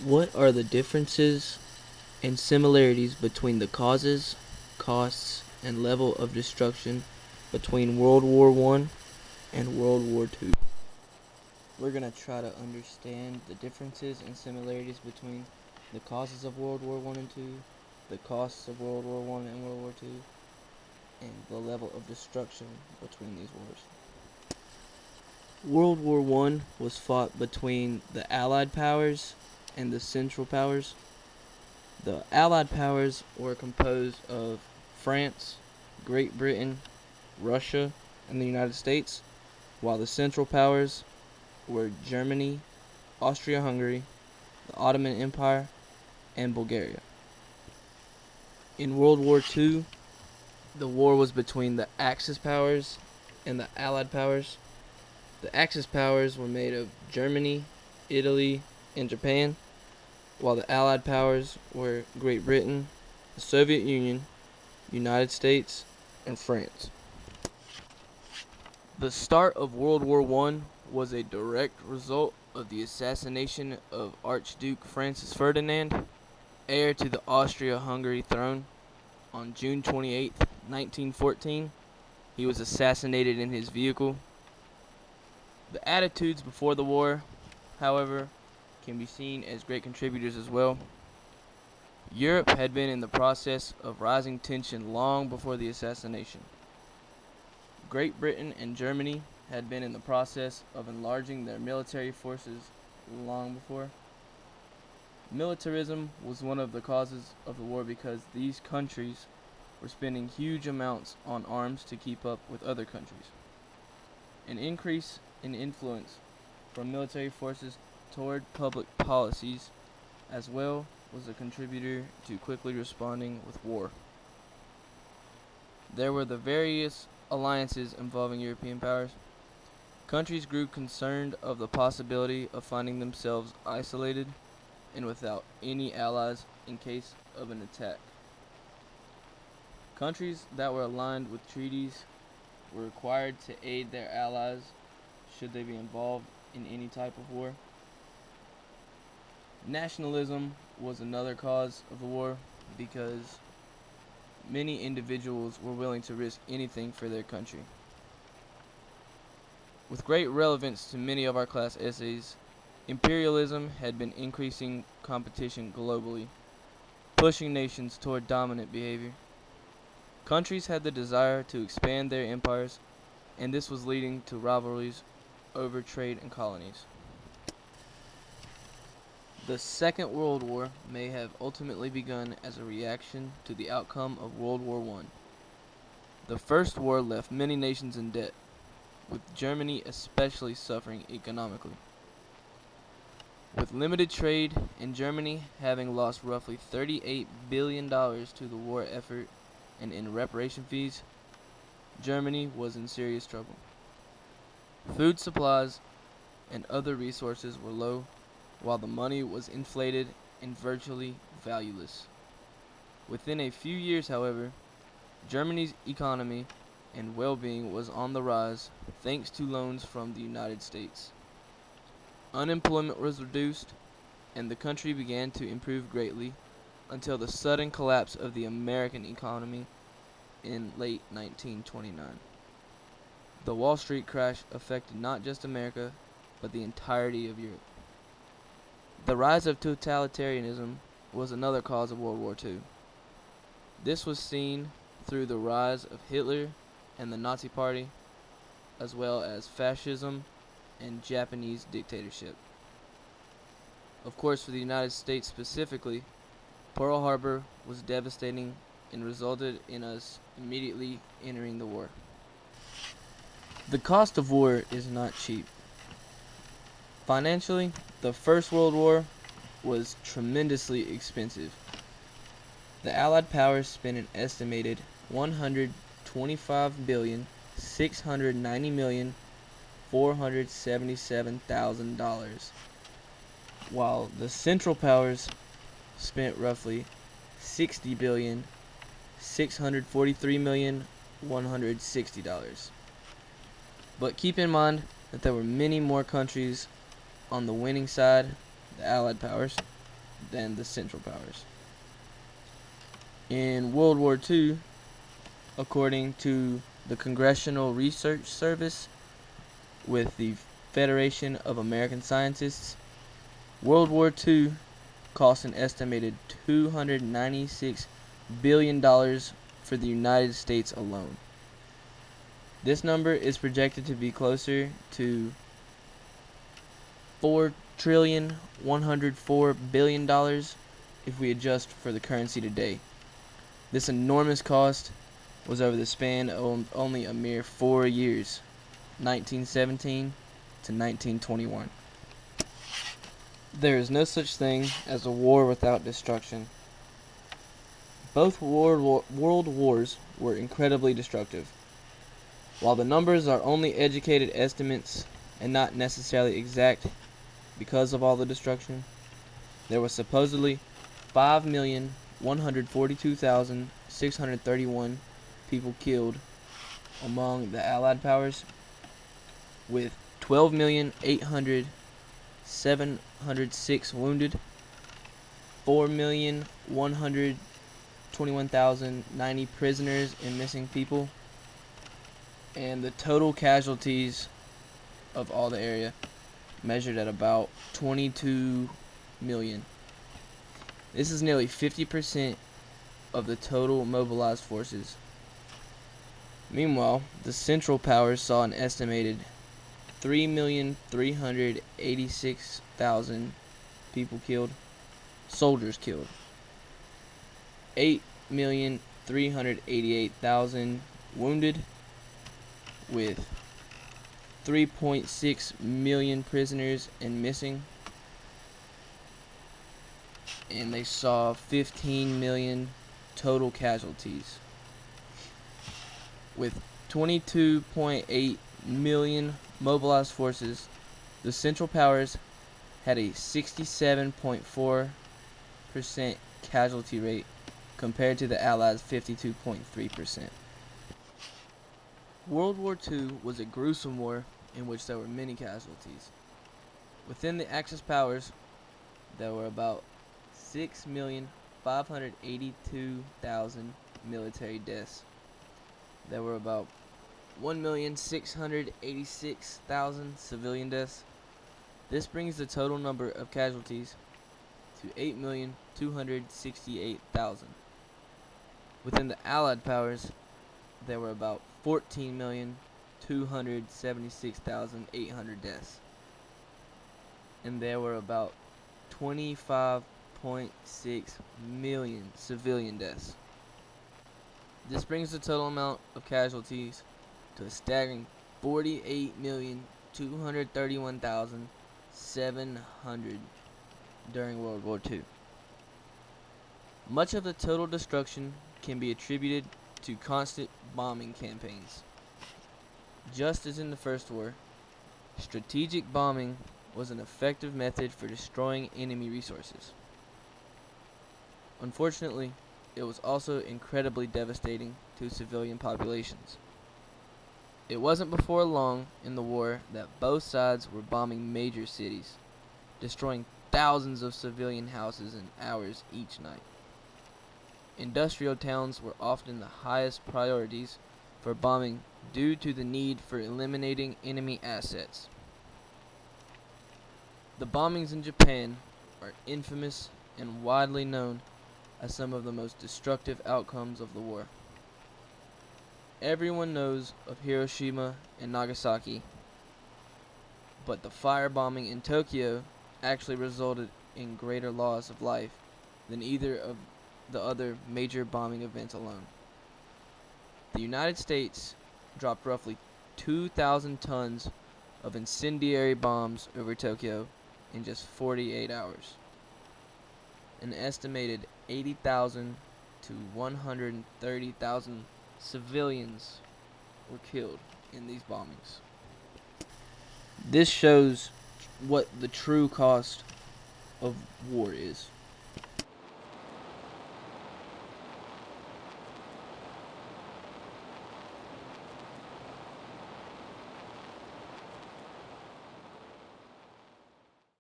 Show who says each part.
Speaker 1: What are the differences and similarities between the causes, costs, and level of destruction between World War I and World War II? We're going to try to understand the differences and similarities between the causes of World War I and II, the costs of World War I and World War II, and the level of destruction between these wars. World War I was fought between the Allied powers and the Central powers. The Allied powers were composed of France, Great Britain, Russia, and the United States, while the Central powers were Germany, Austria-Hungary, the Ottoman Empire, and Bulgaria. In World War II, the war was between the Axis powers and the Allied powers. The Axis powers were made of Germany, Italy, and Japan, while the Allied powers were Great Britain, the Soviet Union, United States, and France. The start of World War I was a direct result of the assassination of Archduke Francis Ferdinand, heir to the Austria-Hungary throne. On June 28, 1914, he was assassinated in his vehicle. The attitudes before the war, however, can be seen as great contributors as well. Europe had been in the process of rising tension long before the assassination. Great Britain and Germany had been in the process of enlarging their military forces long before. Militarism was one of the causes of the war because these countries were spending huge amounts on arms to keep up with other countries. An increase in influence from military forces toward public policies as well was a contributor to quickly responding with war. There were the various alliances involving European powers. Countries grew concerned of the possibility of finding themselves isolated and without any allies in case of an attack. Countries that were aligned with treaties were required to aid their allies should they be involved in any type of war. Nationalism was another cause of the war because many individuals were willing to risk anything for their country. With great relevance to many of our class essays, imperialism had been increasing competition globally, pushing nations toward dominant behavior. Countries had the desire to expand their empires, and this was leading to rivalries over trade and colonies. The Second World War may have ultimately begun as a reaction to the outcome of World War I. The First War left many nations in debt, with Germany especially suffering economically. With limited trade and Germany having lost roughly $38 billion to the war effort and in reparation fees, Germany was in serious trouble. Food supplies and other resources were low, while the money was inflated and virtually valueless. Within a few years, however, Germany's economy and well-being was on the rise thanks to loans from the United States. Unemployment was reduced, and the country began to improve greatly until the sudden collapse of the American economy in late 1929. The Wall Street crash affected not just America, but the entirety of Europe. The rise of totalitarianism was another cause of World War II. This was seen through the rise of Hitler and the Nazi Party, as well as fascism and Japanese dictatorship. Of course, for the United States specifically, Pearl Harbor was devastating and resulted in us immediately entering the war. The cost of war is not cheap. Financially, the First World War was tremendously expensive. The Allied powers spent an estimated $125,690,477,000, while the Central powers spent roughly $60,643,160. But keep in mind that there were many more countries on the winning side, the Allied powers. than the Central Powers. In World War II, according to the Congressional Research Service with the Federation of American Scientists, World War II cost an estimated $296 billion for the United States alone. This number is projected to be closer to $4,104 billion if we adjust for the currency today. This enormous cost was over the span of only a mere 4 years, 1917 to 1921. There is no such thing as a war without destruction. Both world wars were incredibly destructive. While the numbers are only educated estimates and not necessarily exact because of all the destruction, there was supposedly 5,142,631 people killed among the Allied powers, with 12,800,706 wounded, 4,121,090 prisoners and missing people, and the total casualties of all the area measured at about 22 million. This is nearly 50% of the total mobilized forces. Meanwhile, the Central Powers saw an estimated 3,386,000 people killed, soldiers killed, 8,388,000 wounded, with 3.6 million prisoners and missing, and they saw 15 million total casualties. With 22.8 million mobilized forces, the Central Powers had a 67.4% casualty rate compared to the Allies' 52.3%. World War II was a gruesome war in which there were many casualties. Within the Axis powers, there were about 6,582,000 military deaths. There were about 1,686,000 civilian deaths. This brings the total number of casualties to 8,268,000. Within the Allied powers, there were about 14,276,800 deaths. And there were about 25.6 million civilian deaths. This brings the total amount of casualties to a staggering 48,231,700 during World War II. Much of the total destruction can be attributed to constant bombing campaigns. Just as in the First War, strategic bombing was an effective method for destroying enemy resources. Unfortunately, it was also incredibly devastating to civilian populations. It wasn't before long in the war that both sides were bombing major cities, destroying thousands of civilian houses in hours each night. Industrial towns were often the highest priorities for bombing due to the need for eliminating enemy assets. The bombings in Japan are infamous and widely known as some of the most destructive outcomes of the war. Everyone knows of Hiroshima and Nagasaki, but the firebombing in Tokyo actually resulted in greater loss of life than either of the other major bombing events alone. The United States dropped roughly 2,000 tons of incendiary bombs over Tokyo in just 48 hours. An estimated 80,000 to 130,000 civilians were killed in these bombings. This shows what the true cost of war is.